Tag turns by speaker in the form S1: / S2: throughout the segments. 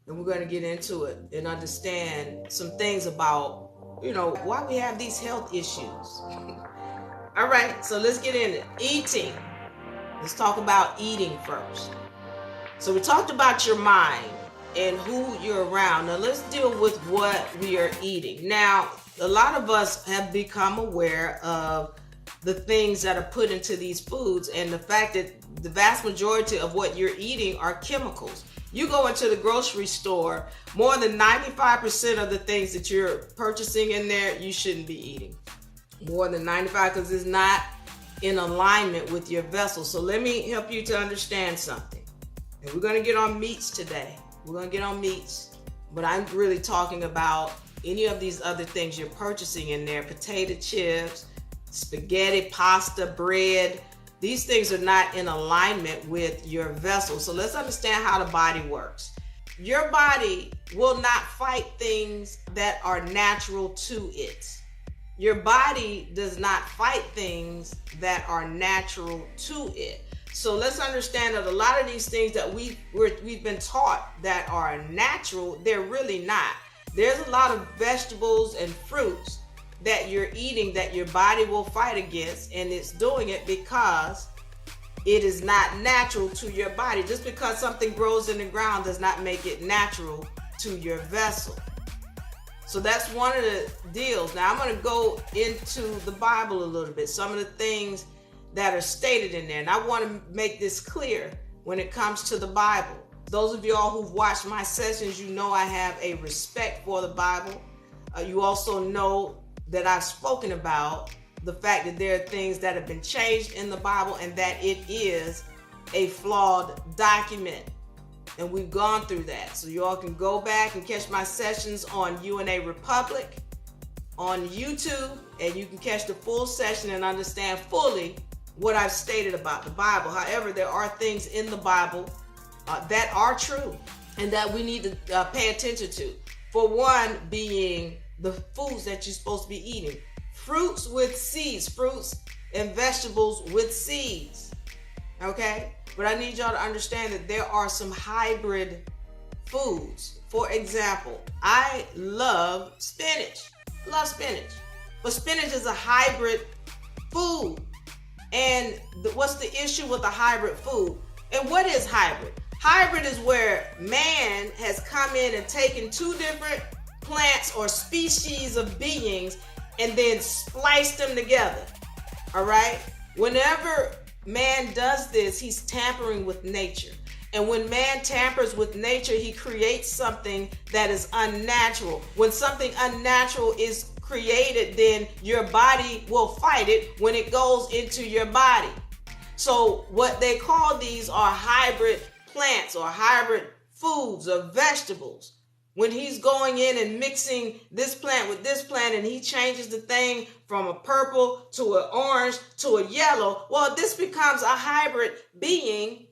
S1: and we're going to get into it and understand some things about, why we have these health issues. All right, so let's get into eating. Let's talk about eating first. So we talked about your mind and who you're around. Now let's deal with what we are eating. Now, a lot of us have become aware of the things that are put into these foods and the fact that the vast majority of what you're eating are chemicals. You go into the grocery store, more than 95% of the things that you're purchasing in there, you shouldn't be eating. More than 95, because it's not in alignment with your vessel. So let me help you to understand something. And we're going to get on meats today. We're going to get on meats. But I'm really talking about any of these other things you're purchasing in there. Potato chips, spaghetti, pasta, bread. These things are not in alignment with your vessel. So let's understand how the body works. Your body will not fight things that are natural to it. Your body does not fight things that are natural to it. So let's understand that a lot of these things that we've been taught that are natural, they're really not. There's a lot of vegetables and fruits that you're eating that your body will fight against, and it's doing it because it is not natural to your body. Just because something grows in the ground does not make it natural to your vessel. So that's one of the deals. Now I'm going to go into the Bible a little bit, some of the things that are stated in there. And I want to make this clear when it comes to the Bible. Those of y'all who've watched my sessions, you know I have a respect for the Bible. You also know that I've spoken about the fact that there are things that have been changed in the Bible and that it is a flawed document. And we've gone through that. So you all can go back and catch my sessions on UNA Republic on YouTube, and you can catch the full session and understand fully what I've stated about the Bible. However, there are things in the Bible that are true and that we need to pay attention to. For one, being the foods that you're supposed to be eating. Fruits with seeds, fruits and vegetables with seeds. Okay? But I need y'all to understand that there are some hybrid foods. For example, I love spinach. Love spinach. But spinach is a hybrid food. And what's the issue with a hybrid food? And what is hybrid? Hybrid is where man has come in and taken two different plants or species of beings and then spliced them together. All right? Whenever man does this, he's tampering with nature. And when man tampers with nature, he creates something that is unnatural. When something unnatural is created, then your body will fight it when it goes into your body. So what they call these are hybrid plants or hybrid foods or vegetables. When he's going in and mixing this plant with this plant and he changes the thing from a purple to an orange to a yellow, well, this becomes a hybrid being,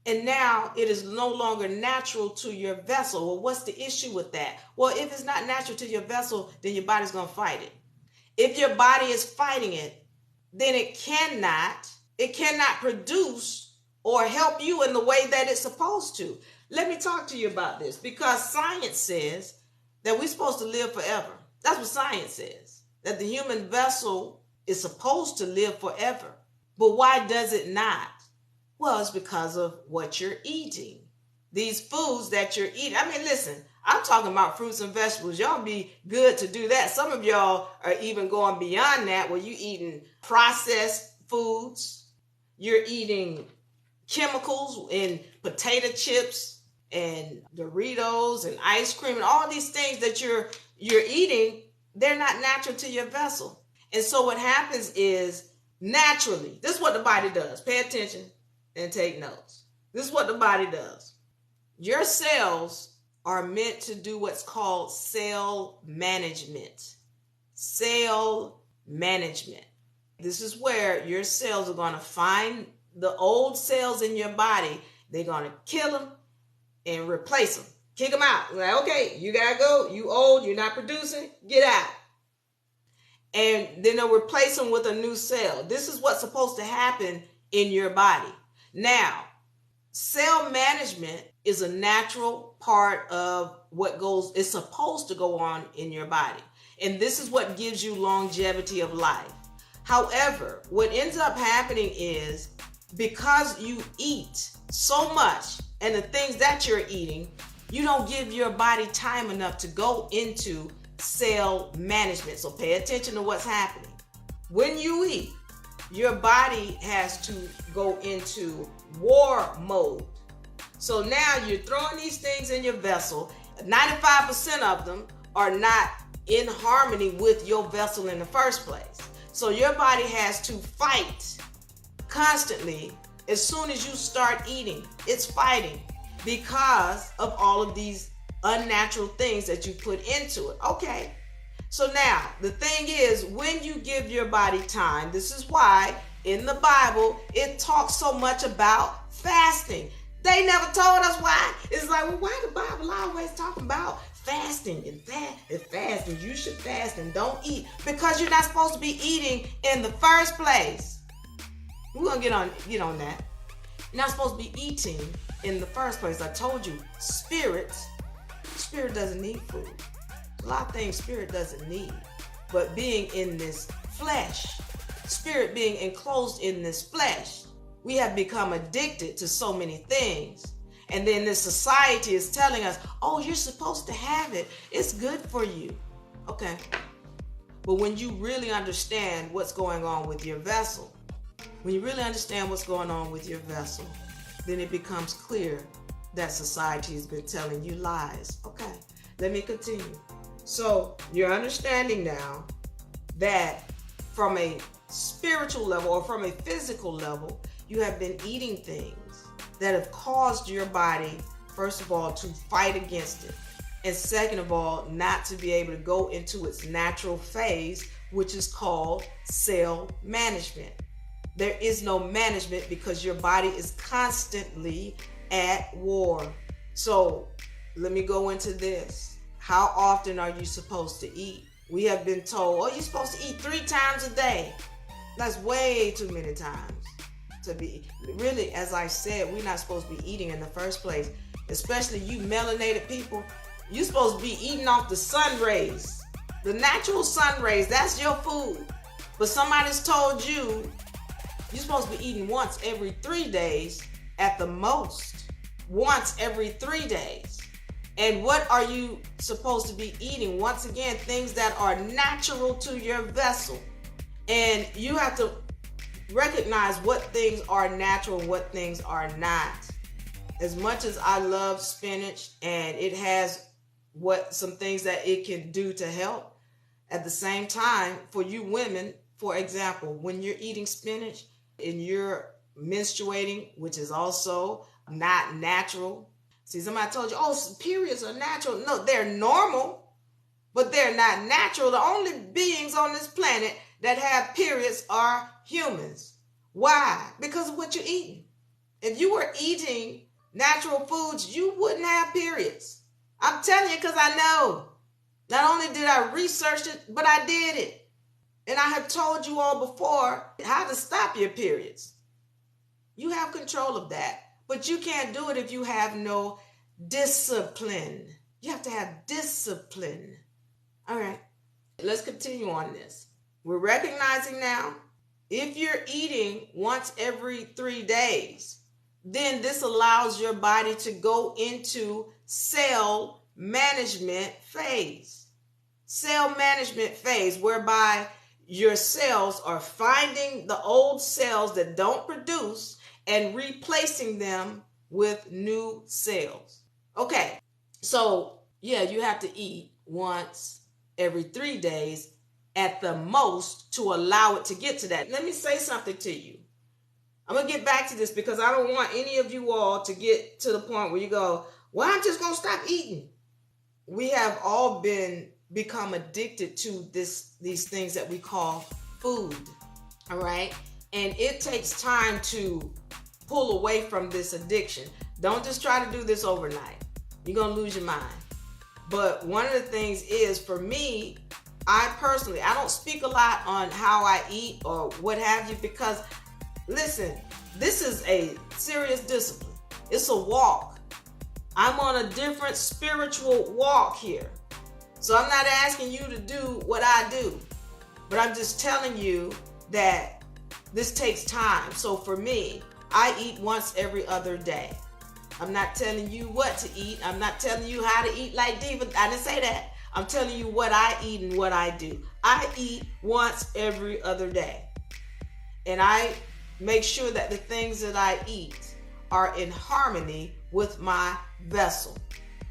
S1: and now it is no longer natural to your vessel. Well, what's the issue with that? Well, if it's not natural to your vessel, then your body's going to fight it. If your body is fighting it, then it cannot produce or help you in the way that it's supposed to. Let me talk to you about this, because science says that we're supposed to live forever. That's what science says, that the human vessel is supposed to live forever. But why does it not? Well, it's because of what you're eating. These foods that you're eating. I mean, listen, I'm talking about fruits and vegetables. Y'all be good to do that. Some of y'all are even going beyond that, where you're eating processed foods. You're eating chemicals in potato chips and Doritos and ice cream and all these things that you're eating. They're not natural to your vessel. And so what happens is, naturally, this is what the body does. Pay attention and take notes. This is what the body does. Your cells are meant to do what's called cell management. Cell management. This is where your cells are going to find the old cells in your body. They're going to kill them and replace them. Kick them out. Like, okay, you got to go. You old. You're not producing. Get out. And then they'll replace them with a new cell. This is what's supposed to happen in your body. Now, cell management is a natural part of what is supposed to go on in your body. And this is what gives you longevity of life. However, what ends up happening is because you eat so much and the things that you're eating, you don't give your body time enough to go into cell management. So pay attention to what's happening. When you eat, your body has to go into war mode. So now you're throwing these things in your vessel. 95% of them are not in harmony with your vessel in the first place. So your body has to fight constantly. As soon as you start eating, it's fighting because of all of these unnatural things that you put into it. Okay. So now the thing is, when you give your body time, this is why in the Bible, it talks so much about fasting. They never told us why. It's like, well, why the Bible always talking about fasting and fasting? You should fast and don't eat because you're not supposed to be eating in the first place. We're gonna get on that. You're not supposed to be eating in the first place. I told you, spirit doesn't need food. A lot of things spirit doesn't need, but being in this flesh, spirit being enclosed in this flesh, we have become addicted to so many things. And then this society is telling us, oh, you're supposed to have it. It's good for you. Okay. But when you really understand what's going on with your vessel, then it becomes clear that society has been telling you lies. Okay. Let me continue. So you're understanding now that from a spiritual level or from a physical level, you have been eating things that have caused your body, first of all, to fight against it. And second of all, not to be able to go into its natural phase, which is called cell management. There is no management because your body is constantly at war. So let me go into this. How often are you supposed to eat? We have been told, oh, you're supposed to eat 3 times a day. That's way too many times to be. Really, as I said, we're not supposed to be eating in the first place. Especially you melanated people. You're supposed to be eating off the sun rays. The natural sun rays, that's your food. But somebody's told you you're supposed to be eating once every 3 days at the most. Once every 3 days. And what are you supposed to be eating? Once again, things that are natural to your vessel. And you have to recognize what things are natural and what things are not. As much as I love spinach and it has some things that it can do to help, at the same time, for you women, for example, when you're eating spinach and you're menstruating, which is also not natural. See, somebody told you, oh, periods are natural. No, they're normal, but they're not natural. The only beings on this planet that have periods are humans. Why? Because of what you're eating. If you were eating natural foods, you wouldn't have periods. I'm telling you because I know. Not only did I research it, but I did it. And I have told you all before how to stop your periods. You have control of that. But you can't do it if you have no discipline. You have to have discipline. All right, let's continue on this. We're recognizing now, if you're eating once every 3 days, then this allows your body to go into cell management phase. Cell management phase, whereby your cells are finding the old cells that don't produce and replacing them with new cells. Okay, so yeah, you have to eat once every 3 days at the most to allow it to get to that. Let me say something to you. I'm going to get back to this because I don't want any of you all to get to the point where you go, well, I'm just going to stop eating. We have all become addicted to these things that we call food, all right? And it takes time to pull away from this addiction. Don't just try to do this overnight. You're going to lose your mind. But one of the things is, for me, I personally, I don't speak a lot on how I eat or what have you, because listen, this is a serious discipline. It's a walk. I'm on a different spiritual walk here. So I'm not asking you to do what I do, but I'm just telling you that this takes time. So for me, I eat once every other day. I'm not telling you what to eat. I'm not telling you how to eat like Diva. I didn't say that. I'm telling you what I eat and what I do. I eat once every other day. And I make sure that the things that I eat are in harmony with my vessel.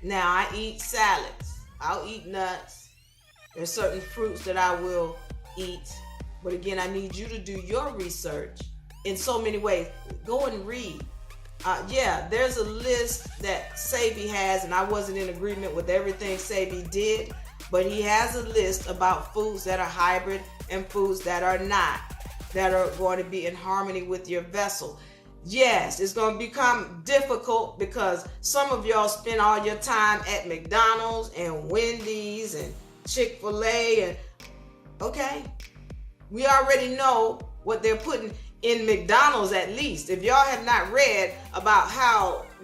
S1: Now, I eat salads. I'll eat nuts. There's certain fruits that I will eat. But again, I need you to do your research in so many ways. Go and read. There's a list that Sebi has, and I wasn't in agreement with everything Sebi did, but he has a list about foods that are hybrid and foods that are not, that are going to be in harmony with your vessel. Yes, it's going to become difficult because some of y'all spend all your time at McDonald's and Wendy's and Chick-fil-A, and okay, we already know what they're putting in McDonald's. At least if y'all have not read about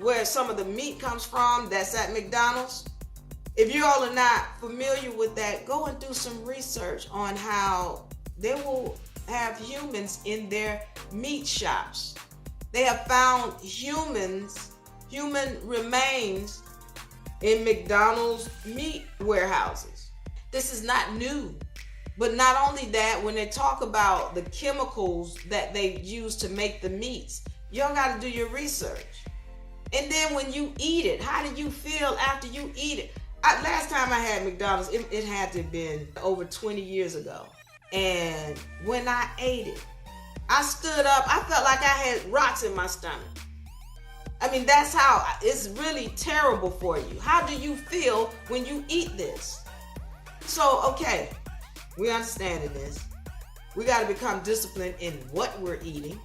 S1: where some of the meat comes from that's at McDonald's, if you all are not familiar with that, go and do some research on how they will have humans in their meat shops. They have found human remains in McDonald's meat warehouses. This is not new. But not only that, when they talk about the chemicals that they use to make the meats, y'all got to do your research. And then when you eat it, how do you feel after you eat it? Last time I had McDonald's, it had to have been over 20 years ago. And when I ate it, I stood up. I felt like I had rocks in my stomach. I mean, that's how it's really terrible for you. How do you feel when you eat this? So, okay. We understand this. We got to become disciplined in what we're eating,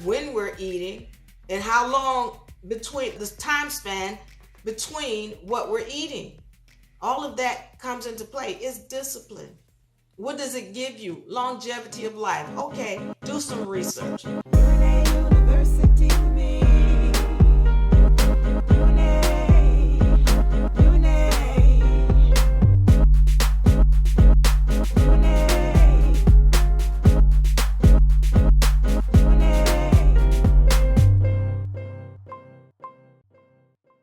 S1: when we're eating, and how long between the time span between what we're eating. All of that comes into play. It's discipline. What does it give you? Longevity of life. Okay, do some research.